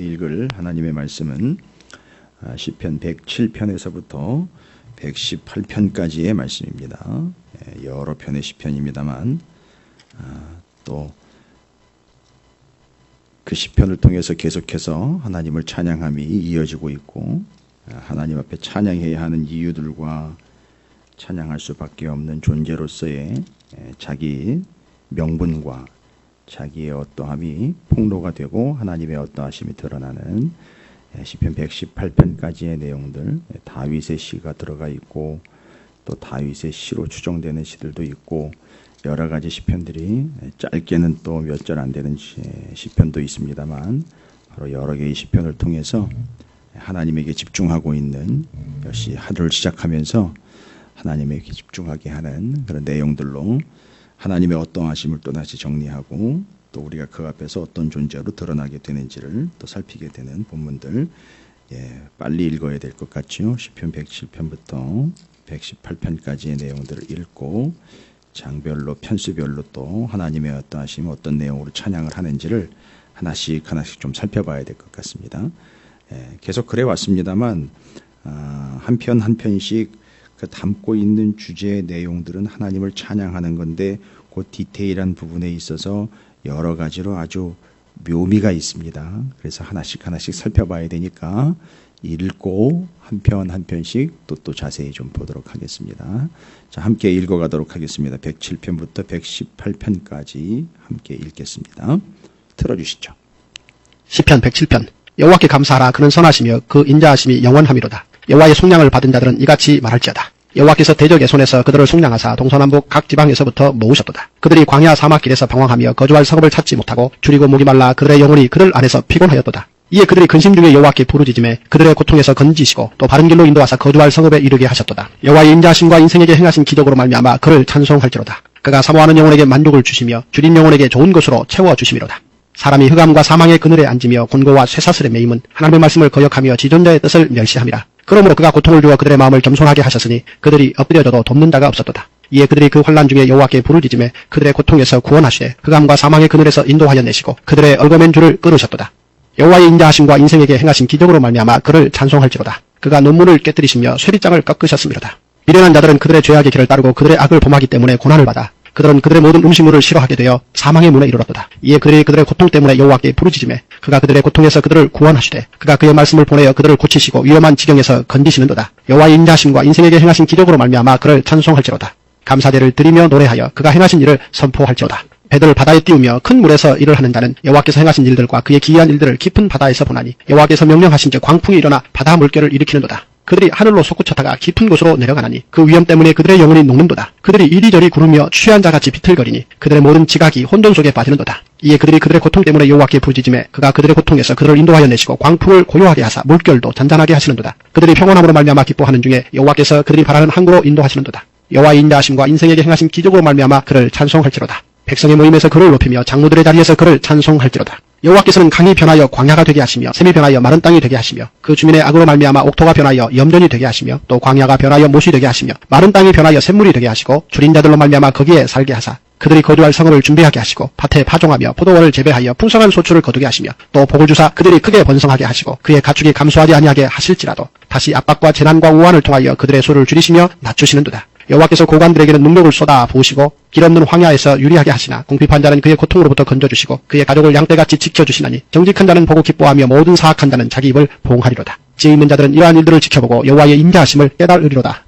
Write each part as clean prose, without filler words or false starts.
읽을 하나님의 말씀은 시편 107편에서부터 118편까지의 말씀입니다. 여러 편의 시편입니다만 또 그 시편을 통해서 계속해서 하나님을 찬양함이 이어지고 있고, 하나님 앞에 찬양해야 하는 이유들과 찬양할 수밖에 없는 존재로서의 자기 명분과 자기의 어떠함이 폭로가 되고 하나님의 어떠하심이 드러나는 시편 118편까지의 내용들, 다윗의 시가 들어가 있고 또 다윗의 시로 추정되는 시들도 있고, 여러 가지 시편들이 짧게는 또 몇 절 안 되는 시편도 있습니다만, 바로 여러 개의 시편을 통해서 하나님에게 집중하고 있는, 역시 하루를 시작하면서 하나님에게 집중하게 하는 그런 내용들로 하나님의 어떠하심을 또다시 정리하고, 또 우리가 그 앞에서 어떤 존재로 드러나게 되는지를 또 살피게 되는 본문들, 빨리 읽어야 될 것 같죠. 시편 107편부터 118편까지의 내용들을 읽고 장별로 편수별로 또 하나님의 어떠하심, 어떤 내용으로 찬양을 하는지를 하나씩 좀 살펴봐야 될 것 같습니다. 계속 그래 왔습니다만 한 편 한 편씩 그 담고 있는 주제의 내용들은 하나님을 찬양하는 건데, 그 디테일한 부분에 있어서 여러 가지로 아주 묘미가 있습니다. 그래서 하나씩 살펴봐야 되니까 읽고 한 편 한 편씩 또 자세히 좀 보도록 하겠습니다. 자, 함께 읽어가도록 하겠습니다. 107편부터 118편까지 함께 읽겠습니다. 틀어주시죠. 시편 107편. 여호와께 감사하라. 그는 선하시며 그 인자하심이 영원함이로다. 여호와의 속량을 받은 자들은 이같이 말할지어다. 여호와께서 대적의 손에서 그들을 속량하사 동서남북 각 지방에서부터 모으셨도다. 그들이 광야 사막길에서 방황하며 거주할 성읍을 찾지 못하고 줄이고 목이 말라 그들의 영혼이 그들 안에서 피곤하였도다. 이에 그들이 근심 중에 여호와께 부르짖음에 그들의 고통에서 건지시고 또 바른 길로 인도하사 거주할 성읍에 이르게 하셨도다. 여호와의 인자하심과 인생에게 행하신 기적으로 말미암아 그를 찬송할지로다. 그가 사모하는 영혼에게 만족을 주시며 줄인 영혼에게 좋은 것으로 채워주심이로다. 사람이 흑암과 사망의 그늘에 앉으며 곤고와 쇠사슬에 매임은 하나님의 말씀을 거역하며 지존자의 뜻을 멸시함이라. 그러므로 그가 고통을 주어 그들의 마음을 겸손하게 하셨으니 그들이 엎드려져도 돕는 자가 없었도다. 이에 그들이 그 환난 중에 여호와께 부르짖음에 그들의 고통에서 구원하시되 흑암과 사망의 그늘에서 인도하여 내시고 그들의 얽어맨 줄을 끊으셨도다. 여호와의 인자하심과 인생에게 행하신 기적으로 말미암아 그를 찬송할지로다. 그가 논문을 깨뜨리시며 쇠빗장을 꺾으셨음이로다. 미련한 자들은 그들의 죄악의 길을 따르고 그들의 악을 범하기 때문에 고난을 받아 그들은 그들의 모든 음식물을 싫어하게 되어 사망의 문에 이르렀도다. 이에 그들이 그들의 고통 때문에 여호와께 부르짖음에 그가 그들의 고통에서 그들을 구원하시되 그가 그의 말씀을 보내어 그들을 고치시고 위험한 지경에서 건지시는도다. 여호와의 인자하심과 인생에게 행하신 기적으로 말미암아 그를 찬송할지로다. 감사대를 드리며 노래하여 그가 행하신 일을 선포할지로다. 배들을 바다에 띄우며 큰 물에서 일을 하는 자는 여호와께서 행하신 일들과 그의 기이한 일들을 깊은 바다에서 보나니 여호와께서 명령하신 즉 광풍이 일어나 바다 물결을 일으키는도다. 그들이 하늘로 솟구쳤다가 깊은 곳으로 내려가나니 그 위험 때문에 그들의 영혼이 녹는도다. 그들이 이리저리 구르며 취한 자같이 비틀거리니 그들의 모든 지각이 혼돈 속에 빠지는도다. 이에 그들이 그들의 고통 때문에 여호와께 부르짖음에 그가 그들의 고통에서 그들을 인도하여 내시고 광풍을 고요하게 하사 물결도 잔잔하게 하시는도다. 그들이 평온함으로 말미암아 기뻐하는 중에 여호와께서 그들이 바라는 항구로 인도하시는도다. 여호와의 인자하심과 인생에게 행하신 기적으로 말미암아 그를 찬송할지로다. 백성의 모임에서 그를 높이며 장로들의 자리에서 그를 찬송할지로다. 여호와께서는 강이 변하여 광야가 되게 하시며 샘이 변하여 마른 땅이 되게 하시며 그 주민의 악으로 말미암아 옥토가 변하여 염전이 되게 하시며 또 광야가 변하여 못이 되게 하시며 마른 땅이 변하여 샘물이 되게 하시고 줄인 자들로 말미암아 거기에 살게 하사 그들이 거주할 성읍을 준비하게 하시고 밭에 파종하며 포도원을 재배하여 풍성한 소출을 거두게 하시며 또 복을 주사 그들이 크게 번성하게 하시고 그의 가축이 감소하지 아니하게 하실지라도 다시 압박과 재난과 우환을 통하여 그들의 소를 줄이시며 낮추시는도다. 여호와께서 고관들에게는 능력을 쏟아 부으시고 길 없는 황야에서 유리하게 하시나 궁핍한 자는 그의 고통으로부터 건져주시고 그의 가족을 양떼같이 지켜주시나니 정직한 자는 보고 기뻐하며 모든 사악한 자는 자기 입을 보응하리로다. 지혜 있는 자들은 이러한 일들을 지켜보고 여호와의 인자하심을 깨달으리로다.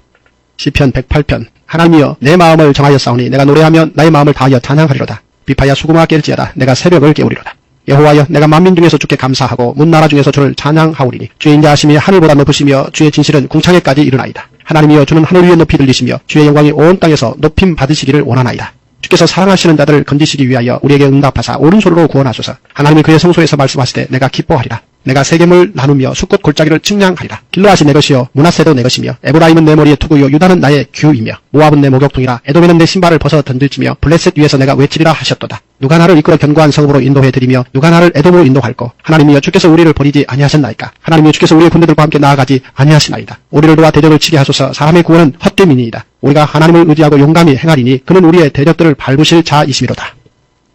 시편 108편. 하나님이여 내 마음을 정하였사오니 내가 노래하며 나의 마음을 다하여 찬양하리로다. 비파야 수금아 깰지어다. 내가 새벽을 깨우리로다. 여호와여 내가 만민 중에서 주께 감사하고 문나라 중에서 주를 찬양하오리니 주의 인자하심이 하늘보다 높으시며 주의 진실은 궁창에까지 이르나이다. 하나님이여 주는 하늘 위에 높이 들리시며 주의 영광이 온 땅에서 높임 받으시기를 원하나이다. 주께서 사랑하시는 자들을 건지시기 위하여 우리에게 응답하사 오른손으로 구원하소서. 하나님이 그의 성소에서 말씀하시되 내가 기뻐하리라. 내가 세겜을 나누며 숫꽃 골짜기를 측량하리라. 길르앗이 내 것이요 므낫세도 내 것이며 에브라임은 내 머리의 투구요 유다는 나의 규이며 모압은 내 목욕통이라. 에돔에는 내 신발을 벗어 던질지며 블레셋 위에서 내가 외치리라 하셨도다. 누가 나를 이끌어 견고한 성읍으로 인도해드리며 누가 나를 에돔으로 인도할꼬. 하나님이여 주께서 우리를 버리지 아니하셨나이까. 하나님이여 주께서 우리의 군대들과 함께 나아가지 아니하시나이다. 우리를 도와 대적을 치게 하소서. 사람의 구원은 헛됨이니이다. 우리가 하나님을 의지하고 용감히 행하리니 그는 우리의 대적들을 밟으실 자이심이로다.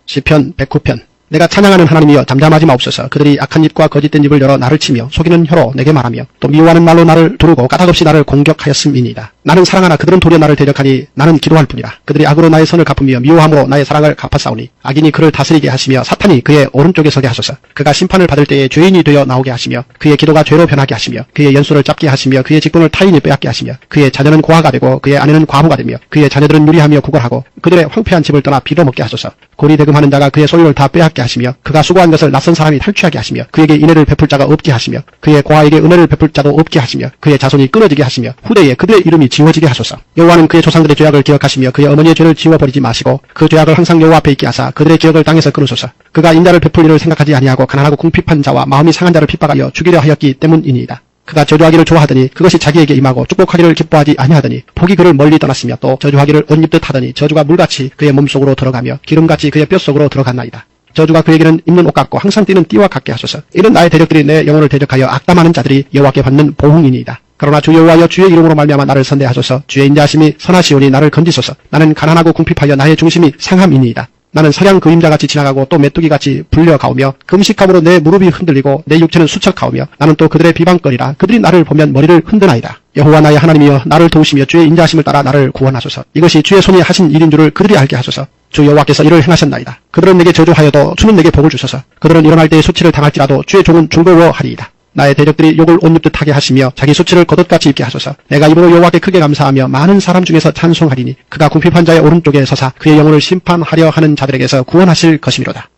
시편 109편. 내가 찬양하는 하나님이여 잠잠하지 마옵소서. 그들이 악한 입과 거짓된 입을 열어 나를 치며 속이는 혀로 내게 말하며 또 미워하는 말로 나를 두르고 까닭없이 나를 공격하였음이니이다. 나는 사랑하나 그들은 도리어 나를 대적하니 나는 기도할 뿐이라. 그들이 악으로 나의 선을 갚으며 미워함으로 나의 사랑을 갚아싸우니 악인이 그를 다스리게 하시며 사탄이 그의 오른쪽에 서게 하소서. 그가 심판을 받을 때에 죄인이 되어 나오게 하시며 그의 기도가 죄로 변하게 하시며 그의 연수를 잡게 하시며 그의 직분을 타인이 빼앗게 하시며 그의 자녀는 고아가 되고 그의 아내는 과부가 되며 그의 자녀들은 유리하며 구걸하고 그들의 황폐한 집을 떠나 빌어먹게 하소서. 고리 대금하는 자가 그의 소유를 다 빼앗게 하시며 그가 수고한 것을 낯선 사람이 탈취하게 하시며 그에게 인애를 베풀 자가 없게 하시며 그의 고아에게 은혜를 베풀 자도 없게 하시며 그의 자손이 끊어지게 하시며 후대에 그들의 이름이 지워지게 하소서. 여호와는 그의 조상들의 죄악을 기억하시며 그의 어머니의 죄를 지워버리지 마시고 그 죄악을 항상 여호와 앞에 있게 하사 그들의 기억을 땅에서 끊으소서. 그가 인자를 베풀 일을 생각하지 아니하고 가난하고 궁핍한 자와 마음이 상한 자를 핍박하여 죽이려 하였기 때문이니이다. 그가 저주하기를 좋아하더니 그것이 자기에게 임하고 축복하기를 기뻐하지 아니하더니 복이 그를 멀리 떠났으며 또 저주하기를 옷 입듯 하더니 저주가 물같이 그의 몸속으로 들어가며 기름같이 그의 뼛속으로 들어갔나이다. 저주가 그에게는 입는 옷 같고 항상 뛰는 띠와 같게 하소서. 이런 나의 대적들이 내 영혼을 대적하여 악담하는 자들이 여호와께 받는 보응이니이다. 그러나 주 여호와여 주의 이름으로 말미암아 나를 선대하소서. 주의 인자하심이 선하시오니 나를 건지소서. 나는 가난하고 궁핍하여 나의 중심이 상함이니이다. 나는 석양 그림자같이 지나가고 또 메뚜기같이 불려가오며 금식함으로 내 무릎이 흔들리고 내 육체는 수척하오며 나는 또 그들의 비방거리라. 그들이 나를 보면 머리를 흔드나이다. 여호와 나의 하나님이여 나를 도우시며 주의 인자하심을 따라 나를 구원하소서. 이것이 주의 손이 하신 일인 줄을 그들이 알게 하소서. 주 여호와께서 이를 행하셨나이다. 그들은 내게 저주하여도 주는 내게 복을 주소서. 그들은 일어날 때에 수치를 당할지라도 주의 종은 즐거워하리이다. 나의 대적들이 욕을 옷 입듯 하게 하시며 자기 수치를 겉옷같이 입게 하소서. 내가 입으로 여호와께 크게 감사하며 많은 사람 중에서 찬송하리니 그가 궁핍한 자의 오른쪽에 서사 그의 영혼을 심판하려 하는 자들에게서 구원하실 것이미로다.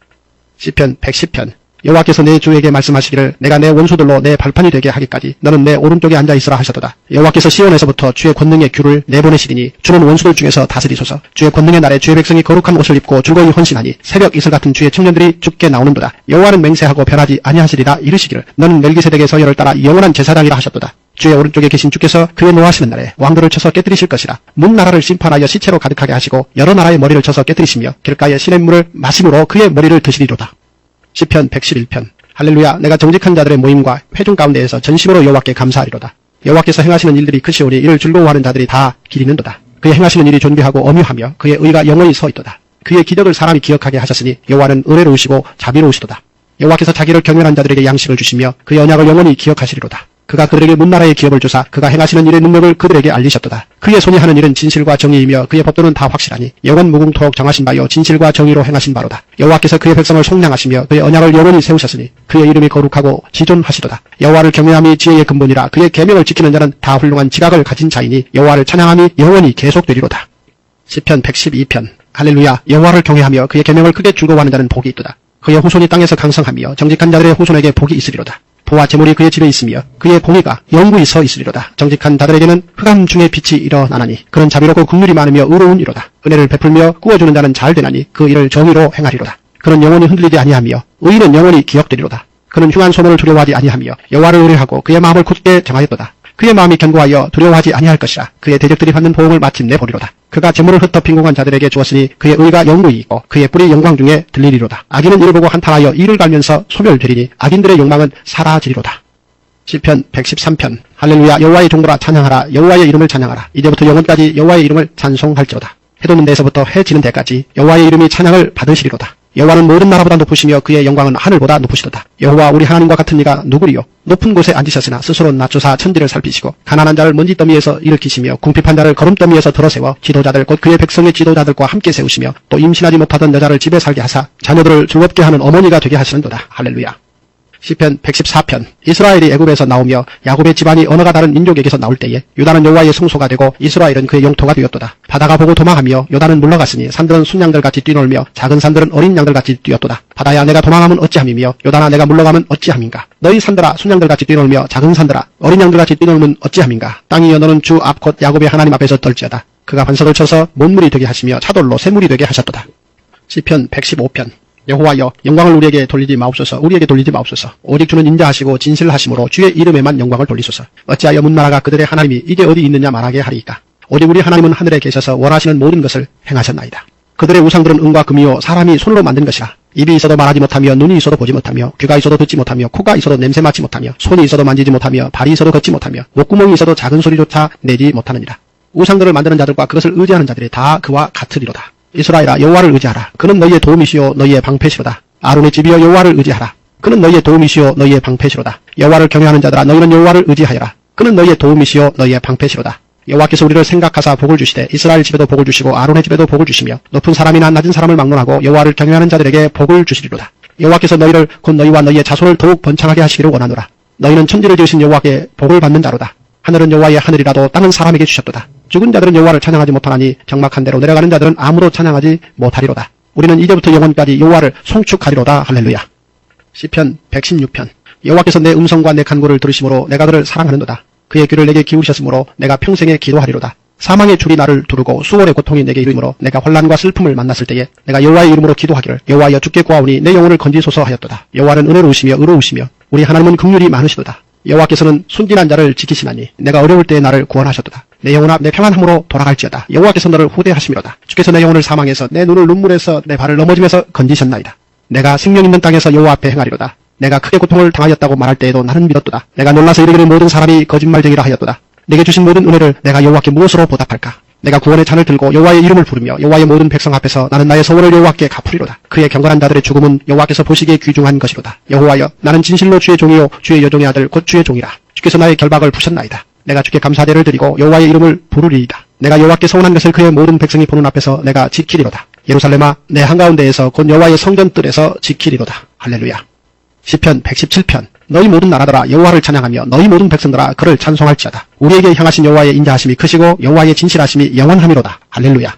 시편 110편. 여호와께서 내 주에게 말씀하시기를 내가 내 원수들로 내 발판이 되게 하기까지 너는 내 오른쪽에 앉아있으라 하셨도다. 여호와께서 시온에서부터 주의 권능의 귤을 내보내시리니 주는 원수들 중에서 다스리소서. 주의 권능의 날에 주의 백성이 거룩한 옷을 입고 즐거이 헌신하니 새벽 이슬 같은 주의 청년들이 죽게 나오는도다. 여호와는 맹세하고 변하지 아니하시리라 이르시기를 너는 멜기세덱의 서열을 따라 영원한 제사장이라 하셨도다. 주의 오른쪽에 계신 주께서 그의 노하시는 날에 왕들을 쳐서 깨뜨리실 것이라. 문 나라를 심판하여 시체로 가득하게 하시고 여러 나라의 머리를 쳐서 깨뜨리시며 길가의 시냇물을 마심으로 그의 머리를 드시리로다. 시편 111편. 할렐루야. 내가 정직한 자들의 모임과 회중 가운데에서 전심으로 여호와께 감사하리로다. 여호와께서 행하시는 일들이 크시오니 이를 즐거워하는 자들이 다 기리는도다. 그의 행하시는 일이 존귀하고 엄유하며 그의 의가 영원히 서 있도다. 그의 기적을 사람이 기억하게 하셨으니 여호와는 은혜로우시고 자비로우시도다. 여호와께서 자기를 경외한 자들에게 양식을 주시며 그의 언약을 영원히 기억하시리로다. 그가 그들에게 문나라의 기업을 주사 그가 행하시는 일의 능력을 그들에게 알리셨도다. 그의 손이 하는 일은 진실과 정의이며 그의 법도는 다 확실하니 영원 무궁토록 정하신 바요 진실과 정의로 행하신 바로다. 여호와께서 그의 백성을 속량하시며 그의 언약을 영원히 세우셨으니 그의 이름이 거룩하고 지존하시도다. 여호와를 경외함이 지혜의 근본이라. 그의 계명을 지키는 자는 다 훌륭한 지각을 가진 자이니 여호와를 찬양함이 영원히 계속되리로다. 시편 112편. 할렐루야. 여호와를 경외하며 그의 계명을 크게 즐거워하는 자는 복이 있도다. 그의 후손이 땅에서 강성하며 정직한 자들의 후손에게 복이 있으리로다. 보화 재물이 그의 집에 있으며 그의 공의가 영구히 서 있으리로다. 정직한 자들에게는 흑암 중에 빛이 일어나나니 그는 자비롭고 긍휼이 많으며 의로운 이로다. 은혜를 베풀며 구워주는 자는 잘 되나니 그 일을 정의로 행하리로다. 그는 영원히 흔들리지 아니하며 의인은 영원히 기억되리로다. 그는 흉한 소문을 두려워하지 아니하며 여호와를 의뢰하고 그의 마음을 굳게 정하였도다. 그의 마음이 견고하여 두려워하지 아니할 것이라. 그의 대적들이 받는 보응을 마침내 보리로다. 그가 재물을 흩어 빈궁한 자들에게 주었으니 그의 의가 영구히 있고 그의 뿔이 영광 중에 들리리로다. 악인은 이를 보고 한탄하여 이를 갈면서 소멸되리니 악인들의 욕망은 사라지리로다. 시편 113편. 할렐루야. 여호와의 종들아 찬양하라. 여호와의 이름을 찬양하라. 이제부터 영원까지 여호와의 이름을 찬송할지로다. 해 돋는 데에서부터 해 지는 데까지 여호와의 이름이 찬양을 받으시리로다. 여호와는 모든 나라보다 높으시며 그의 영광은 하늘보다 높으시도다. 여호와 우리 하나님과 같은 이가 누구리요? 높은 곳에 앉으셨으나 스스로 낮추사 천지를 살피시고 가난한 자를 먼지 더미에서 일으키시며 궁핍한 자를 거름더미에서 들어세워 지도자들 곧 그의 백성의 지도자들과 함께 세우시며 또 임신하지 못하던 여자를 집에 살게 하사 자녀들을 즐겁게 하는 어머니가 되게 하시는도다. 할렐루야. 시편 114편. 이스라엘이 애굽에서 나오며 야곱의 집안이 언어가 다른 민족에게서 나올 때에 유다는 여호와의 성소가 되고 이스라엘은 그의 영토가 되었도다. 바다가 보고 도망하며 요단은 물러갔으니 산들은 순양들같이 뛰놀며 작은 산들은 어린 양들같이 뛰었도다. 바다야 내가 도망하면 어찌함이며 요단아 내가 물러가면 어찌함인가. 너희 산들아 순양들같이 뛰놀며 작은 산들아 어린 양들같이 뛰놀면 어찌함인가. 땅이여 너는 주 앞 곧 야곱의 하나님 앞에서 떨지어다. 그가 반석을 쳐서 못물이 되게 하시며 차돌로 샘물이 되게 하셨도다. 시편 115편. 여호와여 영광을 우리에게 돌리지 마옵소서. 우리에게 돌리지 마옵소서. 오직 주는 인자하시고 진실하심으로 주의 이름에만 영광을 돌리소서. 어찌하여 문나라가 그들의 하나님이 이게 어디 있느냐 말하게 하리이까. 오직 우리 하나님은 하늘에 계셔서 원하시는 모든 것을 행하셨나이다. 그들의 우상들은 은과 금이요 사람이 손으로 만든 것이라. 입이 있어도 말하지 못하며 눈이 있어도 보지 못하며 귀가 있어도 듣지 못하며 코가 있어도 냄새 맡지 못하며 손이 있어도 만지지 못하며 발이 있어도 걷지 못하며 목구멍이 있어도 작은 소리조차 내지 못하느니라. 우상들을 만드는 자들과 그것을 의지하는 자들이 다 그와 같으리로다. 이스라엘아 여호와를 의지하라. 그는 너희의 도움이시요 너희의 방패시로다. 아론의 집이여 여호와를 의지하라. 그는 너희의 도움이시요 너희의 방패시로다. 여호와를 경외하는 자들아 너희는 여호와를 의지하여라. 그는 너희의 도움이시요 너희의 방패시로다. 여호와께서 우리를 생각하사 복을 주시되 이스라엘 집에도 복을 주시고 아론의 집에도 복을 주시며 높은 사람이나 낮은 사람을 막론하고 여호와를 경외하는 자들에게 복을 주시리로다. 여호와께서 너희를 곧 너희와 너희의 자손을 더욱 번창하게 하시기를 원하노라. 너희는 천지를 지으신 여호와께 복을 받는 자로다. 하늘은 여호와의 하늘이라도 땅은 사람에게 주셨도다. 죽은 자들은 여호와를 찬양하지 못하나니 적막한 데로 내려가는 자들은 아무도 찬양하지 못하리로다. 우리는 이제부터 영원까지 여호와를 송축하리로다. 할렐루야. 시편 116편. 여호와께서 내 음성과 내 간구를 들으심으로 내가 그를 사랑하는도다. 그의 귀를 내게 기울이셨으므로 내가 평생에 기도하리로다. 사망의 줄이 나를 두르고 수월의 고통이 내게 이르므로 내가 환난과 슬픔을 만났을 때에 내가 여호와의 이름으로 기도하기를 여호와여 주께 구하오니 내 영혼을 건지소서 하였도다. 여호와는 은혜로우시며 의로우시며 우리 하나님은 긍휼이 많으시도다. 여호와께서는 순진한 자를 지키시나니 내가 어려울 때에 나를 구원하셨도다. 내 영혼아 내 평안함으로 돌아갈지어다. 여호와께서 너를 후대하심이로다. 주께서 내 영혼을 사망해서 내 눈을 눈물에서 내 발을 넘어짐에서 건지셨나이다. 내가 생명 있는 땅에서 여호와 앞에 행하리로다. 내가 크게 고통을 당하였다고 말할 때에도 나는 믿었도다. 내가 놀라서 이르기를 모든 사람이 거짓말쟁이라 하였도다. 내게 주신 모든 은혜를 내가 여호와께 무엇으로 보답할까? 내가 구원의 잔을 들고 여호와의 이름을 부르며 여호와의 모든 백성 앞에서 나는 나의 서원을 여호와께 갚으리로다. 그의 경건한 자들의 죽음은 여호와께서 보시기에 귀중한 것이로다. 여호와여 나는 진실로 주의 종이요 주의 여종의 아들 곧 주의 종이라. 주께서 나의 결박을 푸셨나이다. 내가 주께 감사제를 드리고 여호와의 이름을 부르리이다. 내가 여호와께 서원한 것을 그의 모든 백성이 보는 앞에서 내가 지키리로다. 예루살렘아 내 한가운데에서 곧 여호와의 성전 뜰에서 지키리로다. 할렐루야. 시편 117편. 너희 모든 나라들아 여호와를 찬양하며 너희 모든 백성들아 그를 찬송할지어다. 우리에게 향하신 여호와의 인자하심이 크시고 여호와의 진실하심이 영원함이로다. 할렐루야.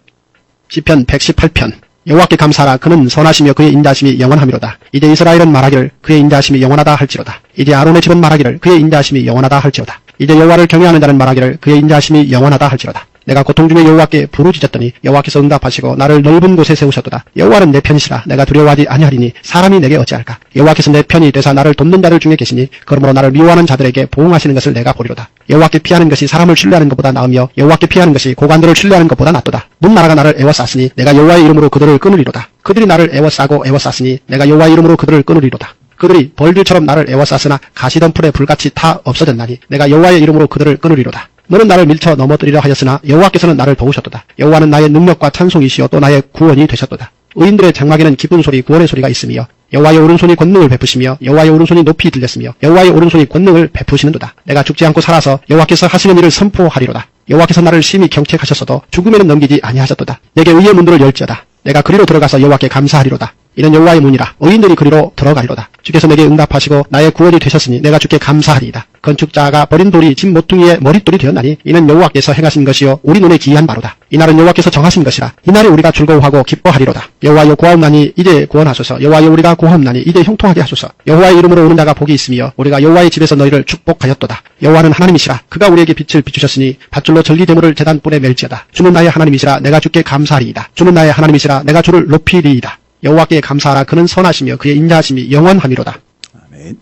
시편 118편. 여호와께 감사하라. 그는 선하시며 그의 인자하심이 영원함이로다. 이제 이스라엘은 말하기를 그의 인자하심이 영원하다 할지로다. 이제 아론의 집은 말하기를 그의 인자하심이 영원하다 할지로다. 이제 여호와를 경외하는 자는 말하기를 그의 인자하심이 영원하다 할지로다. 내가 고통 중에 여호와께 부르짖었더니 여호와께서 응답하시고 나를 넓은 곳에 세우셨도다. 여호와는 내 편이시라. 내가 두려워하지 아니하리니 사람이 내게 어찌할까. 여호와께서 내 편이 되사 나를 돕는 자들 중에 계시니 그러므로 나를 미워하는 자들에게 보응하시는 것을 내가 보리로다. 여호와께 피하는 것이 사람을 신뢰하는 것보다 나으며 여호와께 피하는 것이 고관들을 신뢰하는 것보다 낫도다. 문 나라가 나를 애워쌌으니 내가 여호와의 이름으로 그들을 끊으리로다. 그들이 나를 애워싸고 애워쌌으니 내가 여호와의 이름으로 그들을 끊으리로다. 그들이 벌들처럼 나를 애워쌌으나 가시덤불에 불같이 타 없어졌나니 내가 여호와의 이름으로 그들을 끊으리로다. 너는 나를 밀쳐 넘어뜨리려 하였으나 여호와께서는 나를 도우셨도다. 여호와는 나의 능력과 찬송이시여 또 나의 구원이 되셨도다. 의인들의 장막에는 기쁜 소리 구원의 소리가 있으며 여호와의 오른손이 권능을 베푸시며 여호와의 오른손이 높이 들렸으며 여호와의 오른손이 권능을 베푸시는도다. 내가 죽지 않고 살아서 여호와께서 하시는 일을 선포하리로다. 여호와께서 나를 심히 경책하셨어도 죽음에는 넘기지 아니하셨도다. 내게 의의 문들을 열지어다. 내가 그리로 들어가서 여호와께 감사하리로다. 이는 여호와의 문이라. 의인들이 그리로 들어가리로다. 주께서 내게 응답하시고 나의 구원이 되셨으니 내가 주께 감사하리이다. 건축자가 버린 돌이 집 모퉁이의 머릿돌이 되었나니 이는 여호와께서 행하신 것이요 우리 눈에 기이한 바로다. 이날은 여호와께서 정하신 것이라. 이날에 우리가 즐거워하고 기뻐하리로다. 여호와여 구하옵나니 이제 구원하소서. 여호와여 우리가 구하옵나니 이제 형통하게 하소서. 여호와의 이름으로 오는 자가 복이 있으며 우리가 여호와의 집에서 너희를 축복하였도다. 여호와는 하나님이시라. 그가 우리에게 빛을 비추셨으니 밧줄로 전리대물을 제단불에 멜지어다. 주는 나의 하나님이시라. 내가 주께 감사하리이다. 주는 나의 하나님이시라. 내가 주를 높이리이다. 여호와께 감사하라. 그는 선하시며 그의 인자하심이 영원함이로다. 아멘.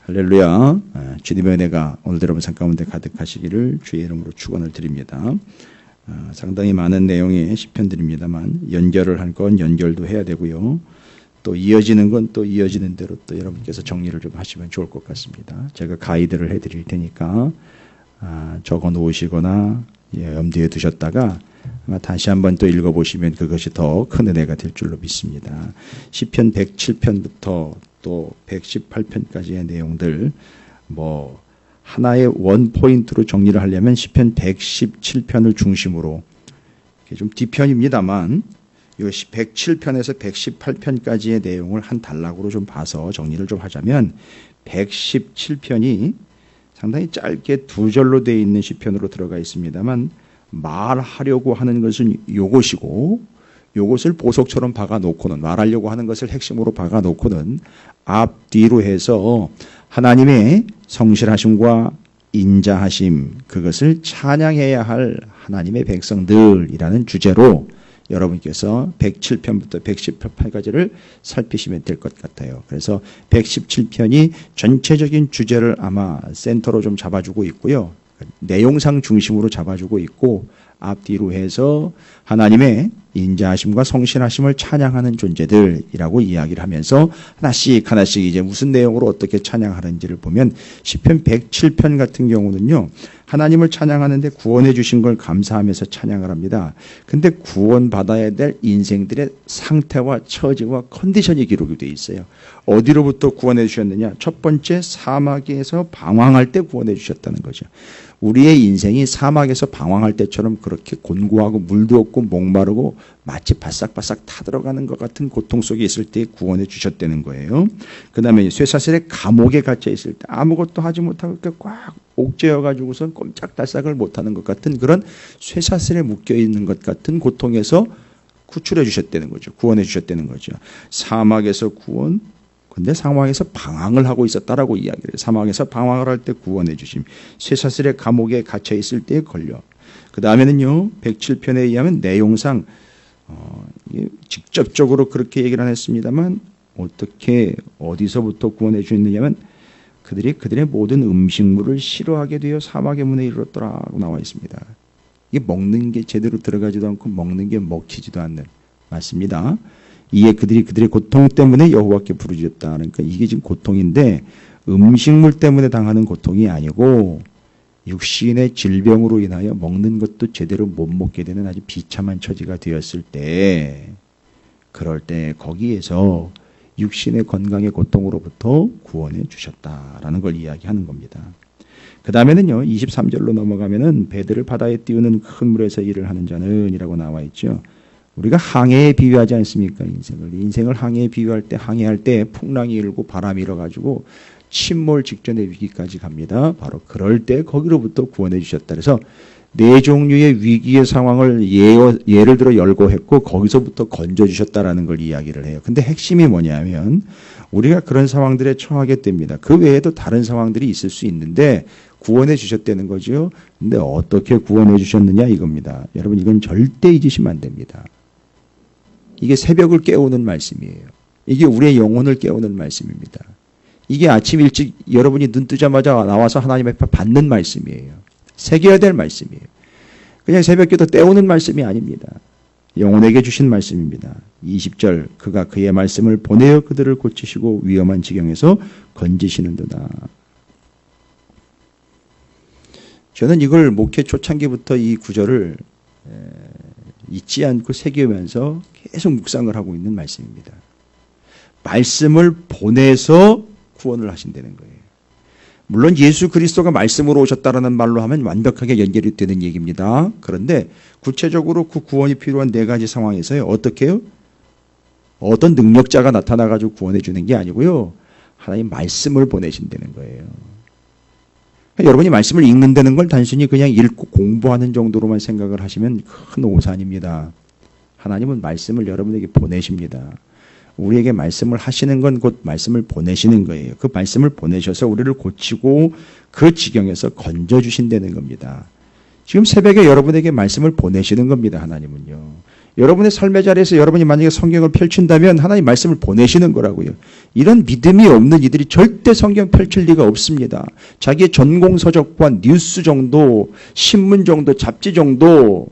할렐루야. 주님의 은혜가 오늘도 여러분 삶 가운데 가득하시기를 주의 이름으로 축원을 드립니다. 상당히 많은 내용의 시편들입니다만 연결을 한 건 연결도 해야 되고요. 또 이어지는 건 또 이어지는 대로 또 여러분께서 정리를 좀 하시면 좋을 것 같습니다. 제가 가이드를 해드릴 테니까 적어 놓으시거나 염두에 두셨다가 다시 한번 또 읽어보시면 그것이 더 큰 은혜가 될 줄로 믿습니다. 시편 107편부터 또 118편까지의 내용들 하나의 원포인트로 정리를 하려면 시편 117편을 중심으로 좀 뒤편입니다만 이것이 107편에서 118편까지의 내용을 한 단락으로 좀 봐서 정리를 좀 하자면 117편이 상당히 짧게 두 절로 되어 있는 시편으로 들어가 있습니다만 말하려고 하는 것은 요것이고 요것을 보석처럼 박아놓고는 말하려고 하는 것을 핵심으로 박아놓고는 앞뒤로 해서 하나님의 성실하심과 인자하심 그것을 찬양해야 할 하나님의 백성들이라는 주제로 여러분께서 107편부터 118편까지를 살피시면 될 것 같아요. 그래서 117편이 전체적인 주제를 아마 센터로 좀 잡아주고 있고요. 내용상 중심으로 잡아주고 있고 앞뒤로 해서 하나님의 인자하심과 성실하심을 찬양하는 존재들이라고 이야기를 하면서 하나씩 하나씩 이제 무슨 내용으로 어떻게 찬양하는지를 보면 시편 107편 같은 경우는요, 하나님을 찬양하는데 구원해 주신 걸 감사하면서 찬양을 합니다. 근데 구원받아야 될 인생들의 상태와 처지와 컨디션이 기록이 되어 있어요. 어디로부터 구원해 주셨느냐? 첫 번째, 사막에서 방황할 때 구원해 주셨다는 거죠. 우리의 인생이 사막에서 방황할 때처럼 그렇게 곤고하고 물도 없고 목마르고 마치 바싹바싹 타들어가는 것 같은 고통 속에 있을 때 구원해 주셨다는 거예요. 그 다음에 쇠사슬의 감옥에 갇혀 있을 때 아무것도 하지 못하고 이렇게 꽉 옥죄어 가지고선 꼼짝달싹을 못하는 것 같은 그런 쇠사슬에 묶여 있는 것 같은 고통에서 구출해 주셨다는 거죠. 구원해 주셨다는 거죠. 사막에서 구원, 근데 사막에서 방황을 하고 있었다라고 이야기를 해요. 사막에서 방황을 할 때 구원해 주심. 쇠사슬의 감옥에 갇혀 있을 때에 걸려. 그 다음에는요, 107편에 의하면 내용상 직접적으로 그렇게 얘기를 안 했습니다만 어떻게 어디서부터 구원해 주셨느냐면 그들의 모든 음식물을 싫어하게 되어 사막의 문에 이르렀더라고 나와 있습니다. 이게 먹는 게 제대로 들어가지도 않고 먹는 게 먹히지도 않는, 맞습니다. 이에 그들의 고통 때문에 여호와께 부르짖었다. 그러니까 이게 지금 고통인데 음식물 때문에 당하는 고통이 아니고 육신의 질병으로 인하여 먹는 것도 제대로 못 먹게 되는 아주 비참한 처지가 되었을 때, 그럴 때 거기에서 육신의 건강의 고통으로부터 구원해 주셨다라는 걸 이야기하는 겁니다. 그 다음에는요, 23절로 넘어가면은 배들을 바다에 띄우는 큰 물에서 일을 하는 자는 이라고 나와 있죠. 우리가 항해에 비유하지 않습니까? 인생을 항해에 비유할 때, 항해할 때 풍랑이 일고 바람이 일어가지고 침몰 직전의 위기까지 갑니다. 바로 그럴 때 거기로부터 구원해 주셨다. 그래서 네 종류의 위기의 상황을 예를 들어 열거했고 거기서부터 건져주셨다라는 걸 이야기를 해요. 근데 핵심이 뭐냐면 우리가 그런 상황들에 처하게 됩니다. 그 외에도 다른 상황들이 있을 수 있는데 구원해 주셨다는 거죠. 근데 어떻게 구원해 주셨느냐 이겁니다. 여러분, 이건 절대 잊으시면 안 됩니다. 이게 새벽을 깨우는 말씀이에요. 이게 우리의 영혼을 깨우는 말씀입니다. 이게 아침 일찍 여러분이 눈 뜨자마자 나와서 하나님 앞에 받는 말씀이에요. 새겨야 될 말씀이에요. 그냥 새벽기도 때우는 말씀이 아닙니다. 영혼에게 주신 말씀입니다. 20절, 그가 그의 말씀을 보내어 그들을 고치시고 위험한 지경에서 건지시는도다. 저는 이걸 목회 초창기부터 이 구절을 잊지 않고 새기면서 계속 묵상을 하고 있는 말씀입니다. 말씀을 보내서 구원을 하신다는 거예요. 물론 예수 그리스도가 말씀으로 오셨다라는 말로 하면 완벽하게 연결이 되는 얘기입니다. 그런데 구체적으로 그 구원이 필요한 네 가지 상황에서요, 어떻게 해요? 어떤 능력자가 나타나가지고 구원해 주는 게 아니고요, 하나님 말씀을 보내신다는 거예요. 여러분이 말씀을 읽는다는 걸 단순히 그냥 읽고 공부하는 정도로만 생각을 하시면 큰 오산입니다. 하나님은 말씀을 여러분에게 보내십니다. 우리에게 말씀을 하시는 건 곧 말씀을 보내시는 거예요. 그 말씀을 보내셔서 우리를 고치고 그 지경에서 건져주신다는 겁니다. 지금 새벽에 여러분에게 말씀을 보내시는 겁니다. 하나님은요. 여러분의 삶의 자리에서 여러분이 만약에 성경을 펼친다면 하나님 말씀을 보내시는 거라고요. 이런 믿음이 없는 이들이 절대 성경 펼칠 리가 없습니다. 자기의 전공서적과 뉴스 정도, 신문 정도, 잡지 정도,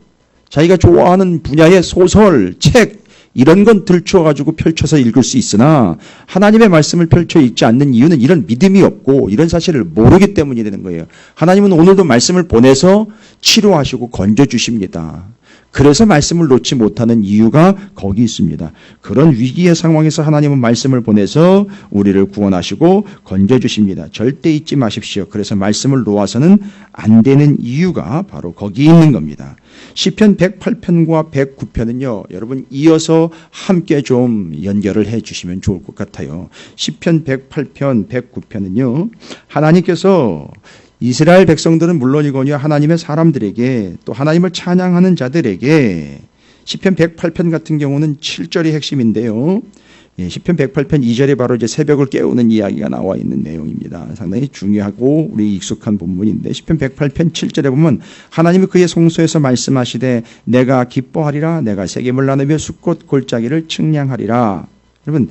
자기가 좋아하는 분야의 소설, 책, 이런 건 들추어가지고 펼쳐서 읽을 수 있으나 하나님의 말씀을 펼쳐 읽지 않는 이유는 이런 믿음이 없고 이런 사실을 모르기 때문이 되는 거예요. 하나님은 오늘도 말씀을 보내서 치료하시고 건져주십니다. 그래서 말씀을 놓지 못하는 이유가 거기 있습니다. 그런 위기의 상황에서 하나님은 말씀을 보내서 우리를 구원하시고 건져주십니다. 절대 잊지 마십시오. 그래서 말씀을 놓아서는 안 되는 이유가 바로 거기 있는 겁니다. 시편 108편과 109편은요, 여러분 이어서 함께 좀 연결을 해 주시면 좋을 것 같아요. 시편 108편, 109편은요, 하나님께서 이스라엘 백성들은 물론이거니와 하나님의 사람들에게 또 하나님을 찬양하는 자들에게 시편 108편 같은 경우는 7절이 핵심인데요. 시편 108편 2절에 바로 이제 새벽을 깨우는 이야기가 나와 있는 내용입니다. 상당히 중요하고 우리 익숙한 본문인데 시편 108편 7절에 보면 하나님이 그의 성소에서 말씀하시되 내가 기뻐하리라 내가 세겜을 나누며 숫꽃 골짜기를 측량하리라. 여러분,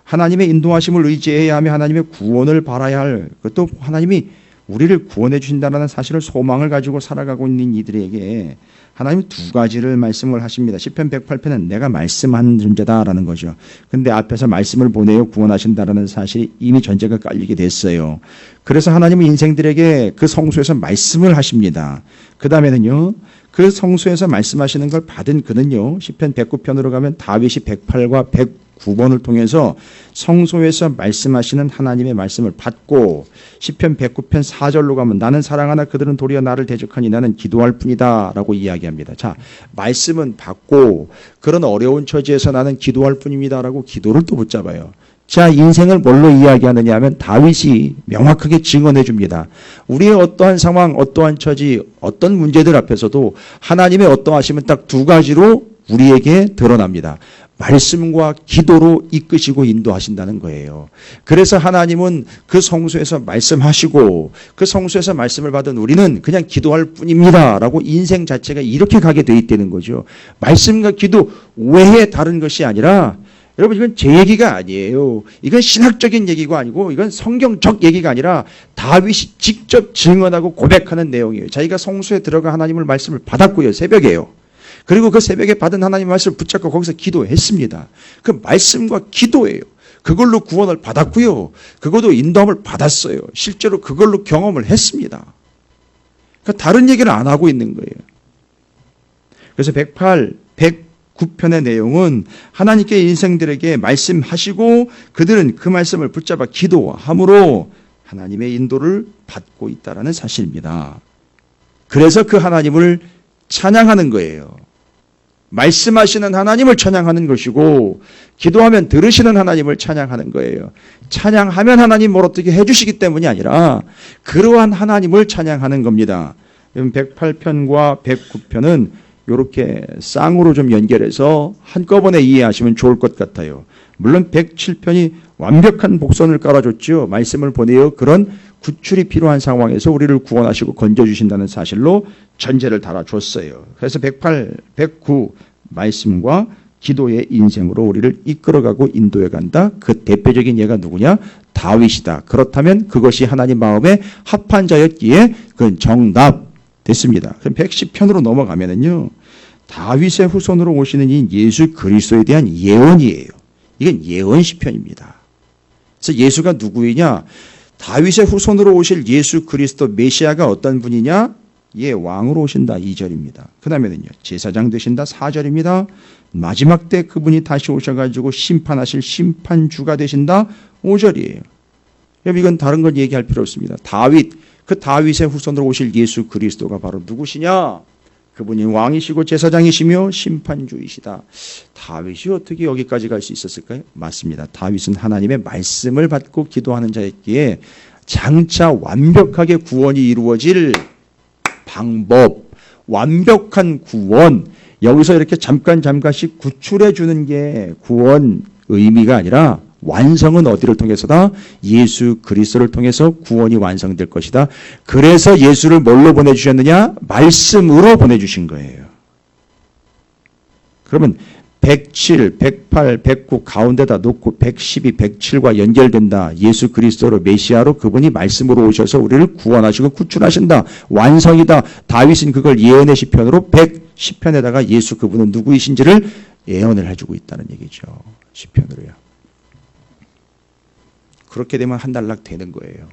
하나님의 인도하심을 의지해야 하며 하나님의 구원을 바라야 할, 그것도 하나님이 우리를 구원해 주신다는 사실을 소망을 가지고 살아가고 있는 이들에게 하나님 두 가지를 말씀을 하십니다. 시편 108편은 내가 말씀한 존재다라는 거죠. 근데 앞에서 말씀을 보내어 구원하신다라는 사실이 이미 전제가 깔리게 됐어요. 그래서 하나님은 인생들에게 그 성소에서 말씀을 하십니다. 그 다음에는요, 그 성소에서 말씀하시는 걸 받은 그는요, 시편 109편으로 가면 다윗이 108과 109번을 통해서 성소에서 말씀하시는 하나님의 말씀을 받고, 시편 109편 4절로 가면 나는 사랑하나 그들은 도리어 나를 대적하니 나는 기도할 뿐이다 라고 이야기합니다. 자, 말씀은 받고 그런 어려운 처지에서 나는 기도할 뿐입니다 라고 기도를 또 붙잡아요. 자, 인생을 뭘로 이야기하느냐 하면 다윗이 명확하게 증언해 줍니다. 우리의 어떠한 상황, 어떠한 처지, 어떤 문제들 앞에서도 하나님의 어떠하심은 딱 두 가지로 우리에게 드러납니다. 말씀과 기도로 이끄시고 인도하신다는 거예요. 그래서 하나님은 그 성소에서 말씀하시고 그 성소에서 말씀을 받은 우리는 그냥 기도할 뿐입니다 라고 인생 자체가 이렇게 가게 돼 있다는 거죠. 말씀과 기도 외에 다른 것이 아니라, 여러분, 이건 제 얘기가 아니에요. 이건 신학적인 얘기가 아니고 이건 성경적 얘기가 아니라 다윗이 직접 증언하고 고백하는 내용이에요. 자기가 성소에 들어가 하나님의 말씀을 받았고요. 새벽에요. 그리고 그 새벽에 받은 하나님의 말씀을 붙잡고 거기서 기도했습니다. 그 말씀과 기도예요. 그걸로 구원을 받았고요. 그것도 인도함을 받았어요. 실제로 그걸로 경험을 했습니다. 그러니까 다른 얘기를 안 하고 있는 거예요. 그래서 109편의 내용은 하나님께 인생들에게 말씀하시고 그들은 그 말씀을 붙잡아 기도함으로 하나님의 인도를 받고 있다는 사실입니다. 그래서 그 하나님을 찬양하는 거예요. 말씀하시는 하나님을 찬양하는 것이고 기도하면 들으시는 하나님을 찬양하는 거예요. 찬양하면 하나님 뭘 어떻게 해주시기 때문이 아니라 그러한 하나님을 찬양하는 겁니다. 108편과 109편은 이렇게 쌍으로 좀 연결해서 한꺼번에 이해하시면 좋을 것 같아요. 물론 107편이 완벽한 복선을 깔아줬죠. 말씀을 보내어 그런 구출이 필요한 상황에서 우리를 구원하시고 건져주신다는 사실로 전제를 달아줬어요. 그래서 108, 109 말씀과 기도의 인생으로 우리를 이끌어가고 인도해 간다. 그 대표적인 예가 누구냐? 다윗이다. 그렇다면 그것이 하나님 마음에 합한 자였기에 그건 정답 됐습니다. 그럼 110편으로 넘어가면은요, 다윗의 후손으로 오시는 이 예수 그리스도에 대한 예언이에요. 이건 예언 시편입니다. 그래서 예수가 누구이냐? 다윗의 후손으로 오실 예수 그리스도 메시아가 어떤 분이냐? 예, 왕으로 오신다. 2절입니다. 그 다음에는요, 제사장 되신다. 4절입니다. 마지막 때 그분이 다시 오셔가지고 심판하실 심판주가 되신다. 5절이에요. 여러분, 이건 다른 건 얘기할 필요 없습니다. 다윗, 그 다윗의 후손으로 오실 예수 그리스도가 바로 누구시냐? 그분이 왕이시고 제사장이시며 심판주이시다. 다윗이 어떻게 여기까지 갈 수 있었을까요? 맞습니다. 다윗은 하나님의 말씀을 받고 기도하는 자였기에 장차 완벽하게 구원이 이루어질 방법, 완벽한 구원, 여기서 이렇게 잠깐씩 구출해 주는 게 구원 의미가 아니라 완성은 어디를 통해서다? 예수 그리스도를 통해서 구원이 완성될 것이다. 그래서 예수를 뭘로 보내주셨느냐? 말씀으로 보내주신 거예요. 그러면 107, 108, 109 가운데다 놓고 112, 107과 연결된다. 예수 그리스도로 메시아로 그분이 말씀으로 오셔서 우리를 구원하시고 구출하신다. 완성이다. 다윗은 그걸 예언의 시편으로 110편에다가 예수 그분은 누구이신지를 예언을 해주고 있다는 얘기죠. 시편으로요. 그렇게 되면 한 단락 되는 거예요.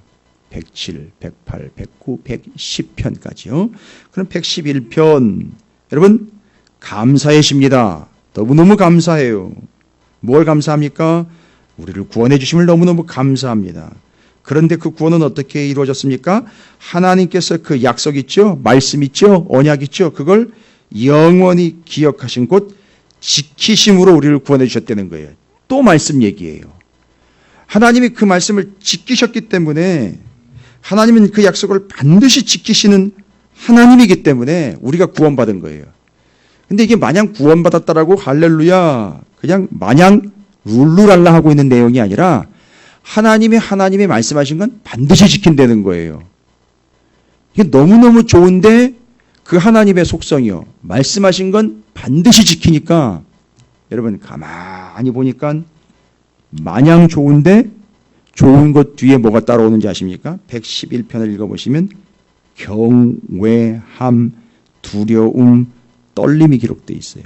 107, 108, 109, 110편까지요. 그럼 111편. 여러분, 감사의 시입니다. 너무너무 감사해요. 뭘 감사합니까? 우리를 구원해 주심을 너무너무 감사합니다. 그런데 그 구원은 어떻게 이루어졌습니까? 하나님께서 그 약속 있죠? 말씀 있죠? 언약 있죠? 그걸 영원히 기억하신 곳 지키심으로 우리를 구원해 주셨다는 거예요. 또 말씀 얘기예요. 하나님이 그 말씀을 지키셨기 때문에 하나님은 그 약속을 반드시 지키시는 하나님이기 때문에 우리가 구원받은 거예요. 근데 이게 마냥 구원받았다라고 할렐루야 그냥 마냥 룰루랄라 하고 있는 내용이 아니라 하나님이 말씀하신 건 반드시 지킨다는 거예요. 이게 너무너무 좋은데 그 하나님의 속성이요. 말씀하신 건 반드시 지키니까 여러분 가만히 보니까 마냥 좋은데 좋은 것 뒤에 뭐가 따라오는지 아십니까? 111편을 읽어보시면 경외함, 두려움, 떨림이 기록되어 있어요.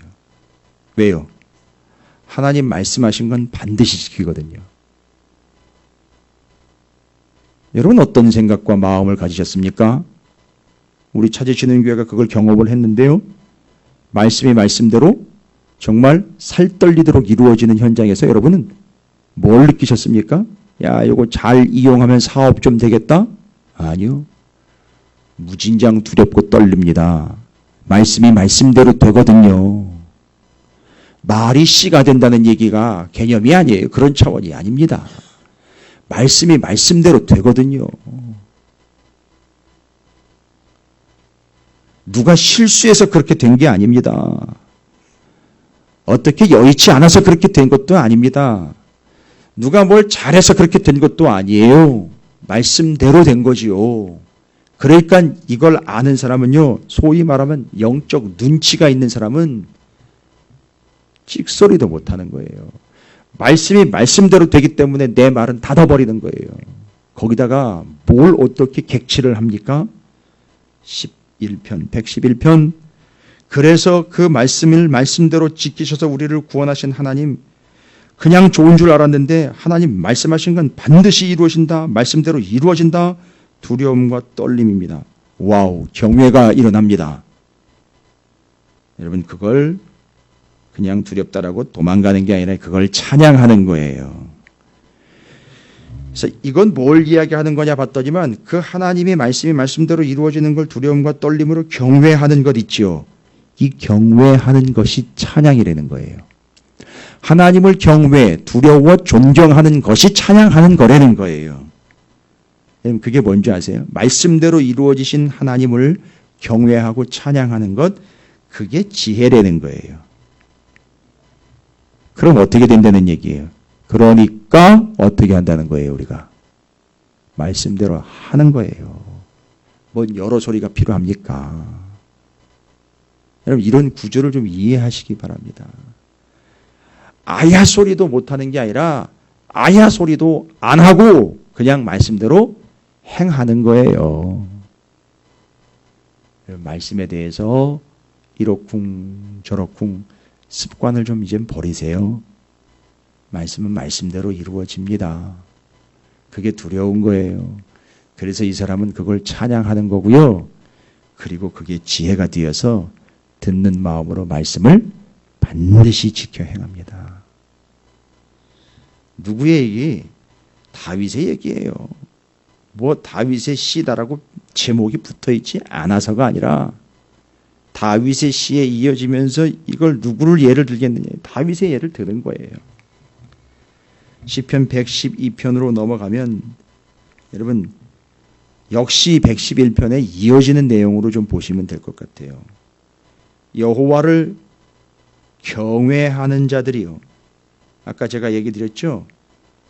왜요? 하나님 말씀하신 건 반드시 지키거든요. 여러분 어떤 생각과 마음을 가지셨습니까? 우리 찾으시는 교회가 그걸 경험을 했는데요. 말씀이 말씀대로 정말 살떨리도록 이루어지는 현장에서 여러분은 뭘 느끼셨습니까? 야, 이거 잘 이용하면 사업 좀 되겠다? 아니요. 무진장 두렵고 떨립니다. 말씀이 말씀대로 되거든요. 말이 씨가 된다는 얘기가 개념이 아니에요. 그런 차원이 아닙니다. 말씀이 말씀대로 되거든요. 누가 실수해서 그렇게 된 게 아닙니다. 어떻게 여의치 않아서 그렇게 된 것도 아닙니다. 누가 뭘 잘해서 그렇게 된 것도 아니에요. 말씀대로 된 거지요. 그러니까 이걸 아는 사람은요, 소위 말하면 영적 눈치가 있는 사람은 찍소리도 못하는 거예요. 말씀이 말씀대로 되기 때문에 내 말은 닫아버리는 거예요. 거기다가 뭘 어떻게 객치를 합니까? 11편, 111편. 그래서 그 말씀을 말씀대로 지키셔서 우리를 구원하신 하나님, 그냥 좋은 줄 알았는데 하나님 말씀하신 건 반드시 이루어진다. 말씀대로 이루어진다. 두려움과 떨림입니다. 와우, 경외가 일어납니다. 여러분 그걸 그냥 두렵다라고 도망가는 게 아니라 그걸 찬양하는 거예요. 그래서 이건 뭘 이야기하는 거냐 봤더니만 그 하나님의 말씀이 말씀대로 이루어지는 걸 두려움과 떨림으로 경외하는 것 있지요. 이 경외하는 것이 찬양이라는 거예요. 하나님을 경외, 두려워, 존경하는 것이 찬양하는 거라는 거예요. 여러분 그게 뭔지 아세요? 말씀대로 이루어지신 하나님을 경외하고 찬양하는 것, 그게 지혜라는 거예요. 그럼 어떻게 된다는 얘기예요? 그러니까 어떻게 한다는 거예요, 우리가? 말씀대로 하는 거예요. 뭔 여러 소리가 필요합니까? 여러분 이런 구조를 좀 이해하시기 바랍니다. 아야 소리도 못하는 게 아니라 아야 소리도 안 하고 그냥 말씀대로 행하는 거예요. 말씀에 대해서 이렇쿵 저렇쿵 습관을 좀 이제 버리세요. 말씀은 말씀대로 이루어집니다. 그게 두려운 거예요. 그래서 이 사람은 그걸 찬양하는 거고요. 그리고 그게 지혜가 되어서 듣는 마음으로 말씀을 반드시 지켜 행합니다. 누구의 얘기? 다윗의 얘기예요. 뭐 다윗의 시다라고 제목이 붙어있지 않아서가 아니라 다윗의 시에 이어지면서 이걸 누구를 예를 들겠느냐. 다윗의 예를 들은 거예요. 시편 112편으로 넘어가면 여러분 역시 111편에 이어지는 내용으로 좀 보시면 될 것 같아요. 여호와를 경외하는 자들이요. 아까 제가 얘기 드렸죠.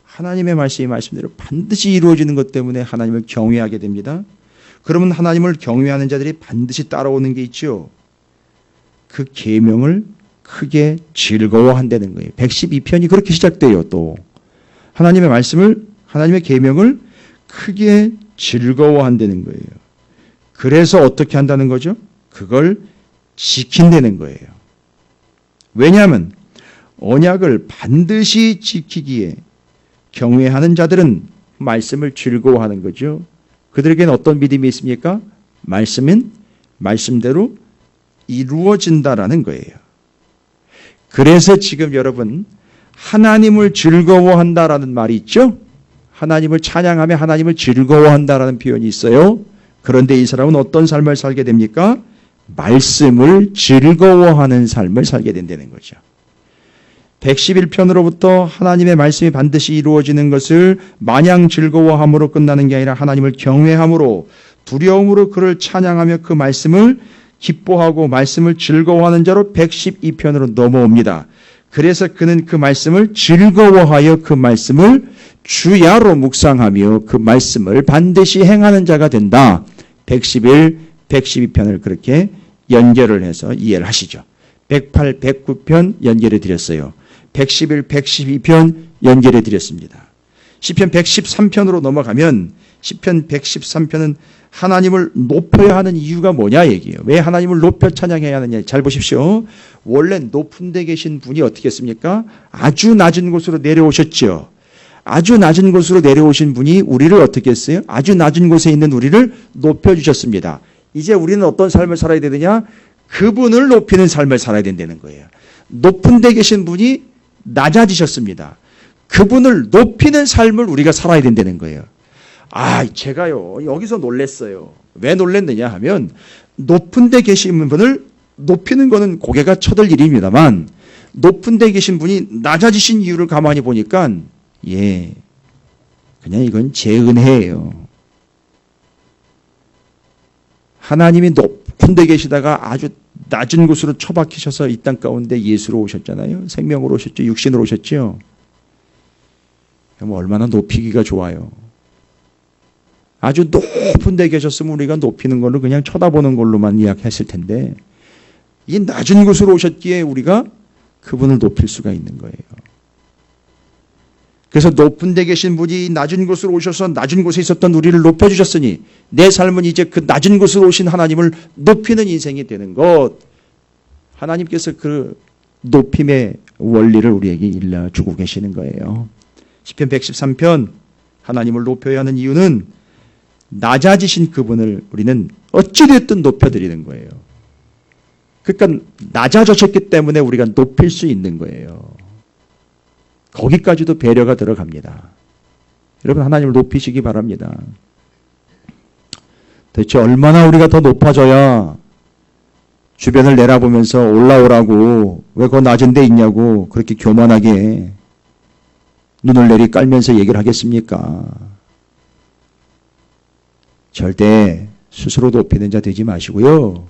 하나님의 말씀이 말씀대로 반드시 이루어지는 것 때문에 하나님을 경외하게 됩니다. 그러면 하나님을 경외하는 자들이 반드시 따라오는 게 있죠. 그 계명을 크게 즐거워한다는 거예요. 112편이 그렇게 시작돼요. 또 하나님의 말씀을, 하나님의 계명을 크게 즐거워한다는 거예요. 그래서 어떻게 한다는 거죠? 그걸 지킨다는 거예요. 왜냐하면 언약을 반드시 지키기에 경외하는 자들은 말씀을 즐거워하는 거죠. 그들에게는 어떤 믿음이 있습니까? 말씀은 말씀대로 이루어진다라는 거예요. 그래서 지금 여러분 하나님을 즐거워한다라는 말이 있죠. 하나님을 찬양하며 하나님을 즐거워한다라는 표현이 있어요. 그런데 이 사람은 어떤 삶을 살게 됩니까? 말씀을 즐거워하는 삶을 살게 된다는 거죠. 111편으로부터 하나님의 말씀이 반드시 이루어지는 것을 마냥 즐거워함으로 끝나는 게 아니라 하나님을 경외함으로 두려움으로 그를 찬양하며 그 말씀을 기뻐하고 말씀을 즐거워하는 자로 112편으로 넘어옵니다. 그래서 그는 그 말씀을 즐거워하여 그 말씀을 주야로 묵상하며 그 말씀을 반드시 행하는 자가 된다. 111, 112편을 그렇게 연결을 해서 이해를 하시죠. 108, 109편 연결해 드렸어요. 111, 112편 연결해 드렸습니다. 시편 113편으로 넘어가면 시편 113편은 하나님을 높여야 하는 이유가 뭐냐 얘기예요. 왜 하나님을 높여 찬양해야 하느냐. 잘 보십시오. 원래 높은 데 계신 분이 어떻게 했습니까? 아주 낮은 곳으로 내려오셨죠. 아주 낮은 곳으로 내려오신 분이 우리를 어떻게 했어요? 아주 낮은 곳에 있는 우리를 높여주셨습니다. 이제 우리는 어떤 삶을 살아야 되느냐? 그분을 높이는 삶을 살아야 된다는 거예요. 높은 데 계신 분이 낮아지셨습니다. 그분을 높이는 삶을 우리가 살아야 된다는 거예요. 제가요 여기서 놀랬어요. 왜 놀랬느냐 하면 높은 데 계신 분을 높이는 거는 고개가 쳐들 일입니다만 높은 데 계신 분이 낮아지신 이유를 가만히 보니까 그냥 이건 제 은혜예요. 하나님이 높은 데 계시다가 아주 낮은 곳으로 처박히셔서 이 땅 가운데 예수로 오셨잖아요. 생명으로 오셨죠. 육신으로 오셨죠. 그럼 얼마나 높이기가 좋아요. 아주 높은 데 계셨으면 우리가 높이는 걸로 그냥 쳐다보는 걸로만 이야기했을 텐데 이 낮은 곳으로 오셨기에 우리가 그분을 높일 수가 있는 거예요. 그래서 높은 데 계신 분이 낮은 곳으로 오셔서 낮은 곳에 있었던 우리를 높여주셨으니 내 삶은 이제 그 낮은 곳으로 오신 하나님을 높이는 인생이 되는 것. 하나님께서 그 높임의 원리를 우리에게 일러주고 계시는 거예요. 시편 113편 하나님을 높여야 하는 이유는 낮아지신 그분을 우리는 어찌됐든 높여드리는 거예요. 그러니까 낮아지셨기 때문에 우리가 높일 수 있는 거예요. 거기까지도 배려가 들어갑니다. 여러분 하나님을 높이시기 바랍니다. 도대체 얼마나 우리가 더 높아져야 주변을 내다보면서 올라오라고 왜 그 낮은 데 있냐고 그렇게 교만하게 눈을 내리 깔면서 얘기를 하겠습니까? 절대 스스로 높이는 자 되지 마시고요.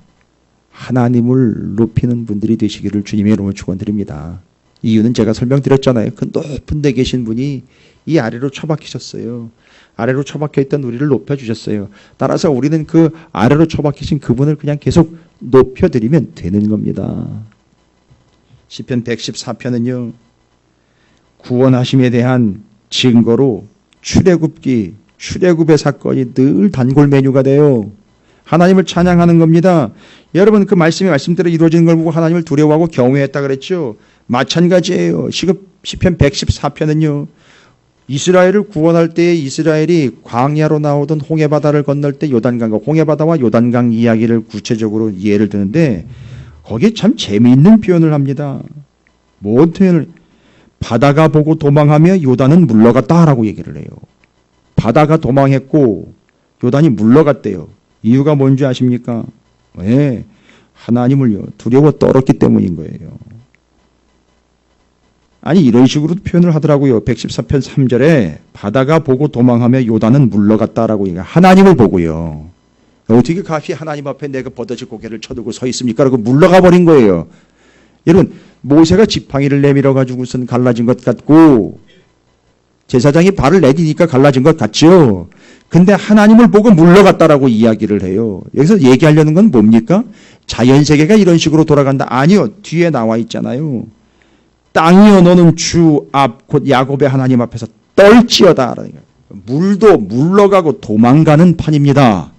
하나님을 높이는 분들이 되시기를 주님의 이름으로 축원드립니다. 이유는 제가 설명드렸잖아요. 그 높은 데 계신 분이 이 아래로 처박히셨어요. 아래로 처박혀 있던 우리를 높여주셨어요. 따라서 우리는 그 아래로 처박히신 그분을 그냥 계속 높여드리면 되는 겁니다. 시편 114편은요. 구원하심에 대한 증거로 출애굽의 사건이 늘 단골 메뉴가 돼요. 하나님을 찬양하는 겁니다. 여러분 그 말씀이 말씀대로 이루어지는 걸 보고 하나님을 두려워하고 경외했다 그랬죠. 마찬가지예요. 시편 114편은요. 이스라엘을 구원할 때 이스라엘이 광야로 나오던 홍해바다를 건널 때 요단강과 홍해바다와 요단강 이야기를 구체적으로 예를 드는데 거기에 참 재미있는 표현을 합니다. 뭔 표현을? 바다가 보고 도망하며 요단은 물러갔다라고 얘기를 해요. 바다가 도망했고 요단이 물러갔대요. 이유가 뭔지 아십니까? 왜? 하나님을요 두려워 떨었기 때문인 거예요. 아니 이런 식으로 표현을 하더라고요. 114편 3절에 바다가 보고 도망하며 요단은 물러갔다라고 얘기해요. 하나님을 보고요. 어떻게 가히 하나님 앞에 내가 버젓이 고개를 쳐들고 서 있습니까? 라고 물러가 버린 거예요. 여러분 모세가 지팡이를 내밀어 가지고선 갈라진 것 같고 제사장이 발을 내디니까 갈라진 것 같죠. 근데 하나님을 보고 물러갔다라고 이야기를 해요. 여기서 얘기하려는 건 뭡니까? 자연세계가 이런 식으로 돌아간다. 아니요. 뒤에 나와 있잖아요. 땅이여 너는 주 앞 곧 야곱의 하나님 앞에서 떨지어다. 물도 물러가고 도망가는 판입니다.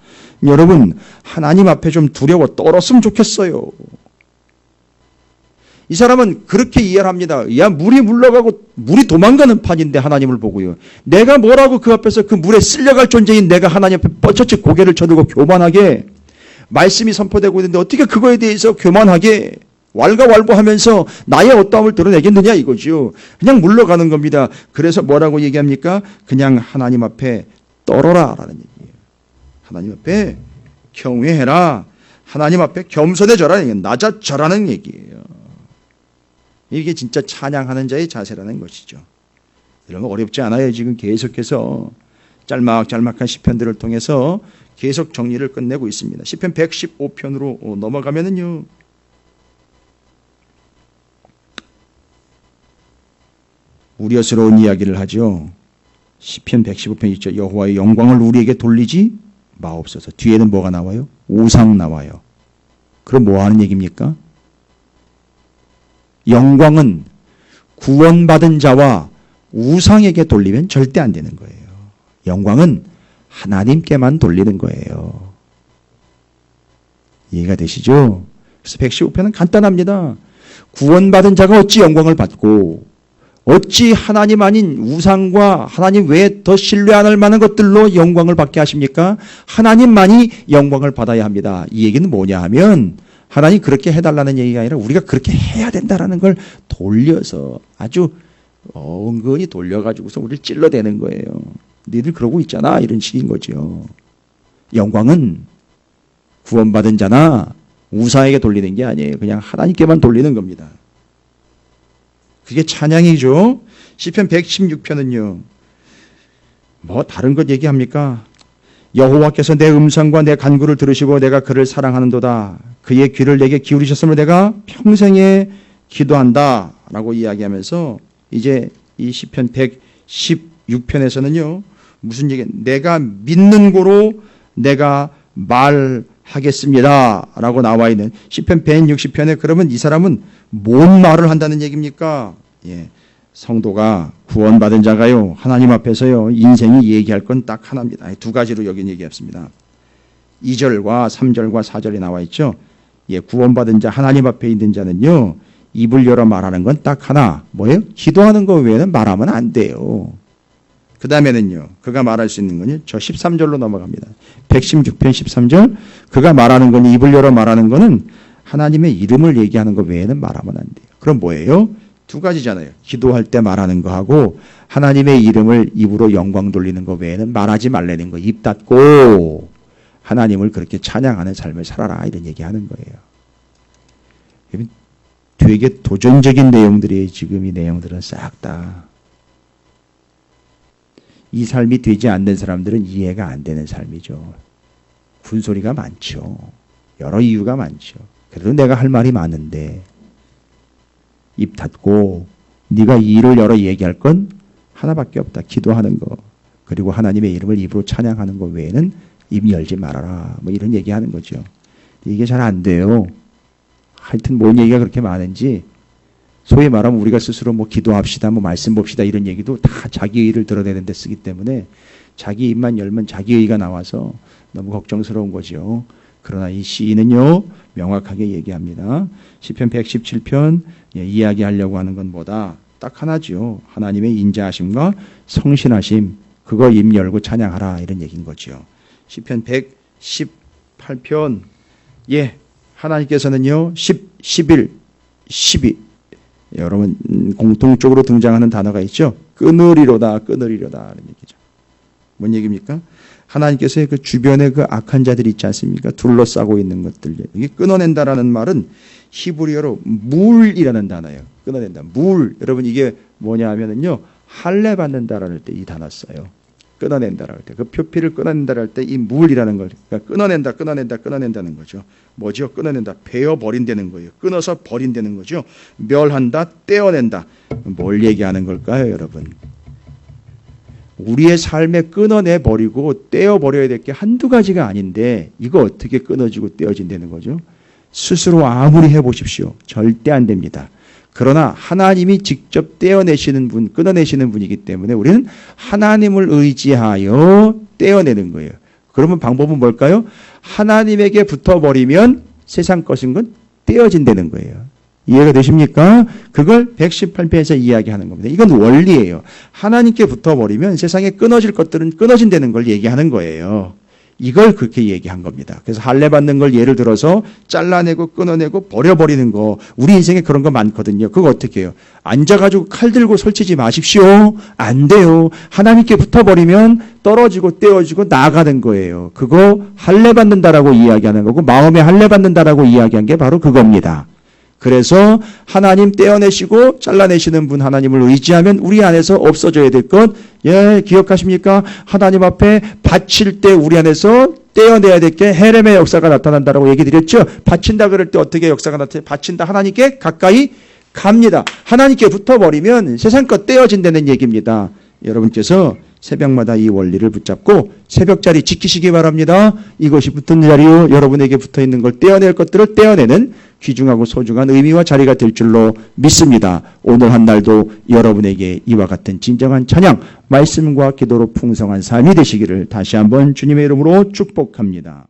여러분 하나님 앞에 좀 두려워 떨었으면 좋겠어요. 이 사람은 그렇게 이해를 합니다. 야 물이 물러가고 물이 도망가는 판인데 하나님을 보고요. 내가 뭐라고 그 앞에서 그 물에 쓸려갈 존재인 내가 하나님 앞에 뻗쳤지 고개를 쳐들고 교만하게 말씀이 선포되고 있는데 어떻게 그거에 대해서 교만하게 왈가왈부하면서 나의 어떠함을 드러내겠느냐 이거죠. 그냥 물러가는 겁니다. 그래서 뭐라고 얘기합니까? 그냥 하나님 앞에 떨어라 라는 얘기예요. 하나님 앞에 경외해라. 하나님 앞에 겸손해져라. 낮아져라는 얘기예요. 이게 진짜 찬양하는 자의 자세라는 것이죠. 이런 거 어렵지 않아요. 지금 계속해서 짤막짤막한 시편들을 통해서 계속 정리를 끝내고 있습니다. 시편 115편으로 넘어가면은요. 우려스러운 이야기를 하죠. 시편 115편 있죠. 여호와의 영광을 우리에게 돌리지 마옵소서. 뒤에는 뭐가 나와요? 우상 나와요. 그럼 뭐 하는 얘기입니까? 영광은 구원받은 자와 우상에게 돌리면 절대 안 되는 거예요. 영광은 하나님께만 돌리는 거예요. 이해가 되시죠? 그래서 115편은 간단합니다. 구원받은 자가 어찌 영광을 받고 어찌 하나님 아닌 우상과 하나님 외에 더 신뢰 안 할 만한 것들로 영광을 받게 하십니까? 하나님만이 영광을 받아야 합니다. 이 얘기는 뭐냐 하면 하나님 그렇게 해달라는 얘기가 아니라 우리가 그렇게 해야 된다라는 걸 돌려서 아주 은근히 돌려가지고서 우리를 찔러대는 거예요. 너희들 그러고 있잖아 이런 식인 거죠. 영광은 구원받은 자나 우상에게 돌리는 게 아니에요. 그냥 하나님께만 돌리는 겁니다. 그게 찬양이죠. 시편 116편은요. 뭐 다른 것 얘기합니까? 여호와께서 내 음성과 내 간구를 들으시고 내가 그를 사랑하는도다. 그의 귀를 내게 기울이셨으므로 내가 평생에 기도한다. 라고 이야기하면서 이제 이 시편 116편에서는요. 무슨 얘기? 내가 믿는 고로 내가 말하겠습니다. 라고 나와 있는 시편 160편에 그러면 이 사람은 뭔 말을 한다는 얘기입니까? 예, 성도가 구원받은 자가요. 하나님 앞에서요. 인생이 얘기할 건 딱 하나입니다. 두 가지로 여긴 얘기했습니다. 2절과 3절과 4절이 나와 있죠. 예, 구원받은 자 하나님 앞에 있는 자는요. 입을 열어 말하는 건 딱 하나. 뭐예요? 기도하는 거 외에는 말하면 안 돼요. 그 다음에는요. 그가 말할 수 있는 건요. 저 13절로 넘어갑니다. 116편 13절. 그가 말하는 건 입을 열어 말하는 거는 하나님의 이름을 얘기하는 거 외에는 말하면 안 돼요. 그럼 뭐예요? 두 가지잖아요. 기도할 때 말하는 거하고 하나님의 이름을 입으로 영광 돌리는 거 외에는 말하지 말라는 거. 입 닫고 하나님을 그렇게 찬양하는 삶을 살아라 이런 얘기하는 거예요. 되게 도전적인 내용들이에요. 지금 이 내용들은 싹 다. 이 삶이 되지 않는 사람들은 이해가 안 되는 삶이죠. 군소리가 많죠. 여러 이유가 많죠. 그래도 내가 할 말이 많은데 입 닫고 네가 이를 열어 얘기할 건 하나밖에 없다. 기도하는 거. 그리고 하나님의 이름을 입으로 찬양하는 거 외에는 입 열지 말아라. 뭐 이런 얘기하는 거죠. 이게 잘 안 돼요. 하여튼 뭔 얘기가 그렇게 많은지 소위 말하면 우리가 스스로 뭐 기도합시다, 뭐 말씀 봅시다 이런 얘기도 다 자기 의를 드러내는 데 쓰기 때문에 자기 입만 열면 자기 의가 나와서 너무 걱정스러운 거죠. 그러나 이 시인은요 명확하게 얘기합니다. 시편 117편 이야기하려고 하는 건 뭐다? 딱 하나죠. 하나님의 인자하심과 성실하심 그거 입 열고 찬양하라 이런 얘기인 거죠. 시편 118편 하나님께서는요 11, 12 여러분 공통적으로 등장하는 단어가 있죠. 끊으리로다 끊으리로다 이런 얘기죠. 뭔 얘기입니까? 하나님께서 그 주변에 그 악한 자들이 있지 않습니까? 둘러싸고 있는 것들. 이게 끊어낸다라는 말은 히브리어로 물이라는 단어예요. 끊어낸다. 물. 여러분 이게 뭐냐 하면은요. 할례 받는다라는 때 이 단어 써요. 끊어낸다라고 할 때. 그 표피를 끊어낸다라고 할 때 이 물이라는 걸 그러니까 끊어낸다는 거죠. 뭐죠? 끊어낸다. 베어 버린다는 거예요. 끊어서 버린다는 거죠. 멸한다, 떼어낸다. 뭘 얘기하는 걸까요, 여러분? 우리의 삶에 끊어내 버리고 떼어 버려야 될 게 한두 가지가 아닌데 이거 어떻게 끊어지고 떼어진다는 거죠? 스스로 아무리 해보십시오. 절대 안 됩니다. 그러나 하나님이 직접 떼어내시는 분, 끊어내시는 분이기 때문에 우리는 하나님을 의지하여 떼어내는 거예요. 그러면 방법은 뭘까요? 하나님에게 붙어버리면 세상 것인 건 떼어진다는 거예요. 이해가 되십니까? 그걸 118편에서 이야기하는 겁니다. 이건 원리예요. 하나님께 붙어버리면 세상에 끊어질 것들은 끊어진다는 걸 얘기하는 거예요. 이걸 그렇게 얘기한 겁니다. 그래서 할례 받는 걸 예를 들어서 잘라내고 끊어내고 버려버리는 거 우리 인생에 그런 거 많거든요. 그거 어떻게 해요? 앉아가지고 칼 들고 설치지 마십시오. 안 돼요. 하나님께 붙어버리면 떨어지고 떼어지고 나가는 거예요. 그거 할례 받는다라고 이야기하는 거고 마음에 할례 받는다라고 이야기한 게 바로 그겁니다. 그래서 하나님 떼어내시고 잘라내시는 분 하나님을 의지하면 우리 안에서 없어져야 될 것 기억하십니까? 하나님 앞에 바칠 때 우리 안에서 떼어내야 될 게 헤렘의 역사가 나타난다라고 얘기 드렸죠. 바친다 그럴 때 어떻게 역사가 나타나요? 바친다 하나님께 가까이 갑니다. 하나님께 붙어버리면 세상 것 떼어진다는 얘기입니다. 여러분께서 새벽마다 이 원리를 붙잡고 새벽자리 지키시기 바랍니다. 이것이 붙은 자리요 여러분에게 붙어있는 걸 떼어낼 것들을 떼어내는 귀중하고 소중한 의미와 자리가 될 줄로 믿습니다. 오늘 한 날도 여러분에게 이와 같은 진정한 찬양, 말씀과 기도로 풍성한 삶이 되시기를 다시 한번 주님의 이름으로 축복합니다.